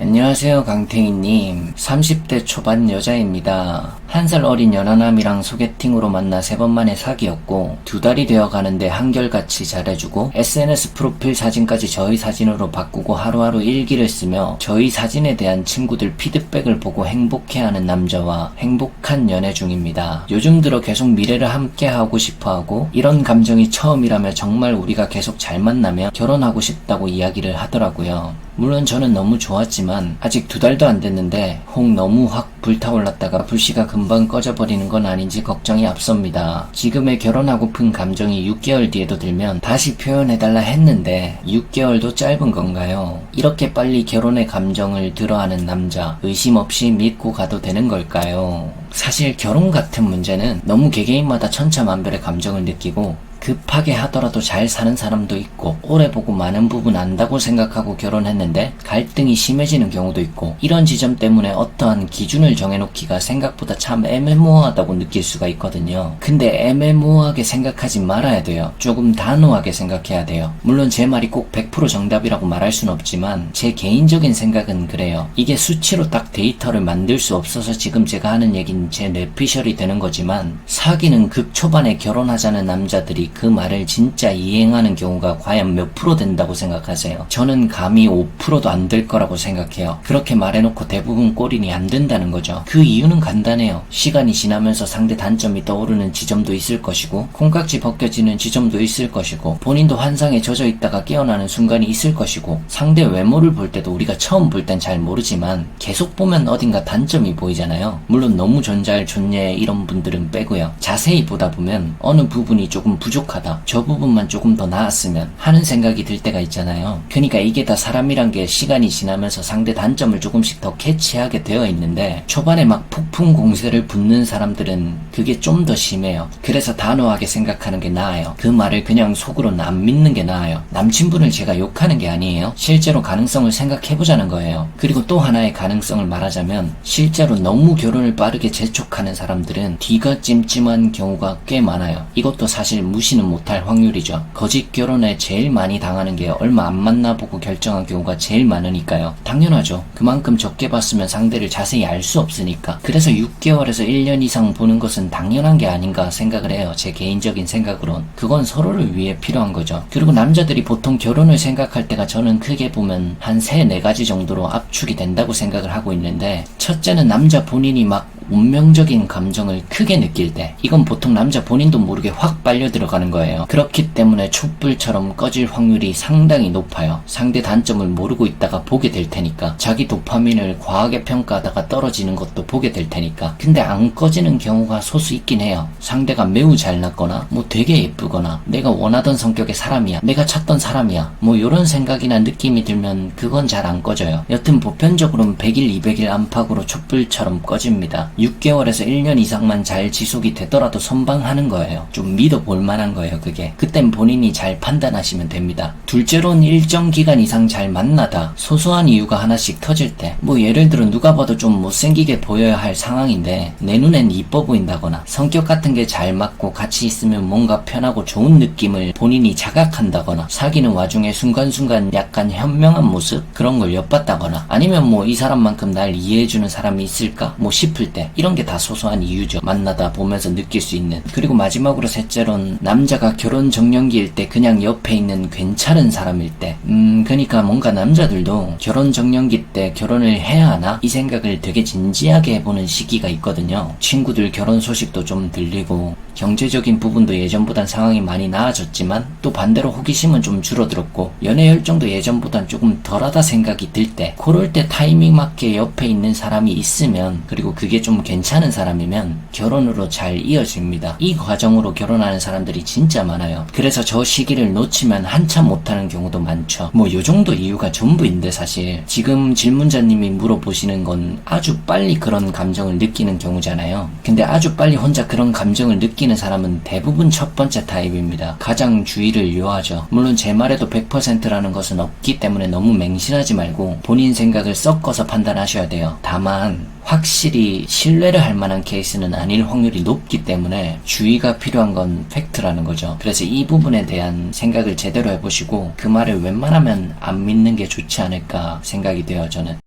안녕하세요, 강태희님. 30대 초반 여자입니다. 1살 어린 연하남이랑 소개팅으로 만나 3번 만에 사귀었고 2달이 되어 가는데 한결같이 잘해주고 SNS 프로필 사진까지 저희 사진으로 바꾸고 하루하루 일기를 쓰며 저희 사진에 대한 친구들 피드백을 보고 행복해하는 남자와 행복한 연애 중입니다. 요즘 들어 계속 미래를 함께하고 싶어하고 이런 감정이 처음이라며 정말 우리가 계속 잘 만나면 결혼하고 싶다고 이야기를 하더라고요. 물론 저는 너무 좋았지만 아직 2달도 안 됐는데 혹 너무 확 불타올랐다가 불씨가 금방 꺼져버리는 건 아닌지 걱정이 앞섭니다. 지금의 결혼하고픈 감정이 6개월 뒤에도 들면 다시 표현해달라 했는데 6개월도 짧은 건가요? 이렇게 빨리 결혼의 감정을 들어하는 남자 의심 없이 믿고 가도 되는 걸까요? 사실 결혼 같은 문제는 너무 개개인마다 천차만별의 감정을 느끼고 급하게 하더라도 잘 사는 사람도 있고 오래 보고 많은 부분 안다고 생각하고 결혼했는데 갈등이 심해지는 경우도 있고 이런 지점 때문에 어떠한 기준을 정해놓기가 생각보다 참 애매모호하다고 느낄 수가 있거든요. 근데 애매모호하게 생각하지 말아야 돼요. 조금 단호하게 생각해야 돼요. 물론 제 말이 꼭 100% 정답이라고 말할 순 없지만 제 개인적인 생각은 그래요. 이게 수치로 딱 데이터를 만들 수 없어서 지금 제가 하는 얘기는 제 뇌피셜이 되는 거지만 사귀는 극초반에 결혼하자는 남자들이 그 말을 진짜 이행하는 경우가 과연 몇 프로 된다고 생각하세요? 저는 감히 5%도 안 될 거라고 생각해요. 그렇게 말해놓고 대부분 꼴인이 안 된다는 거죠. 그 이유는 간단해요. 시간이 지나면서 상대 단점이 떠오르는 지점도 있을 것이고 콩깍지 벗겨지는 지점도 있을 것이고 본인도 환상에 젖어 있다가 깨어나는 순간이 있을 것이고 상대 외모를 볼 때도 우리가 처음 볼 땐 잘 모르지만 계속 보면 어딘가 단점이 보이잖아요. 물론 너무 존재 이런 분들은 빼고요. 자세히 보다 보면 어느 부분이 조금 부족하다, 저 부분만 조금 더 나았으면 하는 생각이 들 때가 있잖아요. 그러니까 이게 다 사람이란 게 시간이 지나면서 상대 단점을 조금씩 더 캐치하게 되어 있는데 초반에 막 폭풍 공세를 붓는 사람들은 그게 좀 더 심해요. 그래서 단호하게 생각하는 게 나아요. 그 말을 그냥 속으로는 안 믿는 게 나아요. 남친분을 제가 욕하는 게 아니에요. 실제로 가능성을 생각해보자는 거예요. 그리고 또 하나의 가능성을 말하자면 실제로 너무 결혼을 빠르게 재촉하는 사람들은 뒤가 찜찜한 경우가 꽤 많아요. 이것도 사실 무시는 못할 확률이죠. 거짓 결혼에 제일 많이 당하는 게 얼마 안 만나보고 결정한 경우가 제일 많으니까요. 당연하죠. 그만큼 적게 봤으면 상대를 자세히 알 수 없으니까. 그래서 6개월에서 1년 이상 보는 것은 당연한 게 아닌가 생각을 해요. 제 개인적인 생각으론. 그건 서로를 위해 필요한 거죠. 그리고 남자들이 보통 결혼을 생각할 때가 저는 크게 보면 한 3-4가지 정도로 압축이 된다고 생각을 하고 있는데 첫째는 남자 본인이 막 운명적인 감정을 크게 느낄 때 이건 보통 남자 본인도 모르게 확 빨려 들어가는 거예요. 그렇기 때문에 촛불처럼 꺼질 확률이 상당히 높아요. 상대 단점을 모르고 있다가 보게 될 테니까 자기 도파민을 과하게 평가하다가 떨어지는 것도 보게 될 테니까. 근데 안 꺼지는 경우가 소수 있긴 해요. 상대가 매우 잘났거나 뭐 되게 예쁘거나 내가 원하던 성격의 사람이야, 내가 찾던 사람이야, 뭐 이런 생각이나 느낌이 들면 그건 잘 안 꺼져요. 여튼 보편적으로는 100일 200일 안팎으로 촛불처럼 꺼집니다. 6개월에서 1년 이상만 잘 지속이 되더라도 선방하는 거예요. 좀 믿어볼 만한 거예요. 그게 그땐 본인이 잘 판단하시면 됩니다. 둘째로는 일정 기간 이상 잘 만나다 소소한 이유가 하나씩 터질 때, 뭐 예를 들어 누가 봐도 좀 못생기게 보여야 할 상황인데 내 눈엔 이뻐 보인다거나 성격 같은 게 잘 맞고 같이 있으면 뭔가 편하고 좋은 느낌을 본인이 자각한다거나 사귀는 와중에 순간순간 약간 현명한 모습 그런 걸 엿봤다거나 아니면 뭐 이 사람만큼 날 이해해주는 사람이 있을까 뭐 싶을 때 이런 게 다 소소한 이유죠. 만나다 보면서 느낄 수 있는. 그리고 마지막으로 셋째로는 남자가 결혼 정년기일 때 그냥 옆에 있는 괜찮은 사람일 때 그러니까 뭔가 남자들도 결혼 정년기 때 결혼을 해야 하나? 이 생각을 되게 진지하게 해보는 시기가 있거든요. 친구들 결혼 소식도 좀 들리고 경제적인 부분도 예전보단 상황이 많이 나아졌지만 또 반대로 호기심은 좀 줄어들었고 연애 열정도 예전보단 조금 덜하다 생각이 들 때 그럴 때 타이밍 맞게 옆에 있는 사람이 있으면 그리고 그게 좀 괜찮은 사람이면 결혼으로 잘 이어집니다. 이 과정으로 결혼하는 사람들이 진짜 많아요. 그래서 저 시기를 놓치면 한참 못하는 경우도 많죠. 뭐 요정도 이유가 전부인데 사실 지금 질문자님이 물어보시는 건 아주 빨리 그런 감정을 느끼는 경우잖아요. 근데 아주 빨리 혼자 그런 감정을 느끼는 사람은 대부분 첫 번째 타입입니다. 가장 주의를 요하죠. 물론 제 말에도 100%라는 것은 없기 때문에 너무 맹신하지 말고 본인 생각을 섞어서 판단하셔야 돼요. 다만 확실히 신뢰를 할 만한 케이스는 아닐 확률이 높기 때문에 주의가 필요한 건 팩트라는 거죠. 그래서 이 부분에 대한 생각을 제대로 해보시고 그 말을 웬만하면 안 믿는 게 좋지 않을까 생각이 돼요, 저는.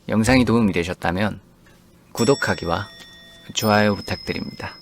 영상이 도움이 되셨다면 구독하기와 좋아요 부탁드립니다.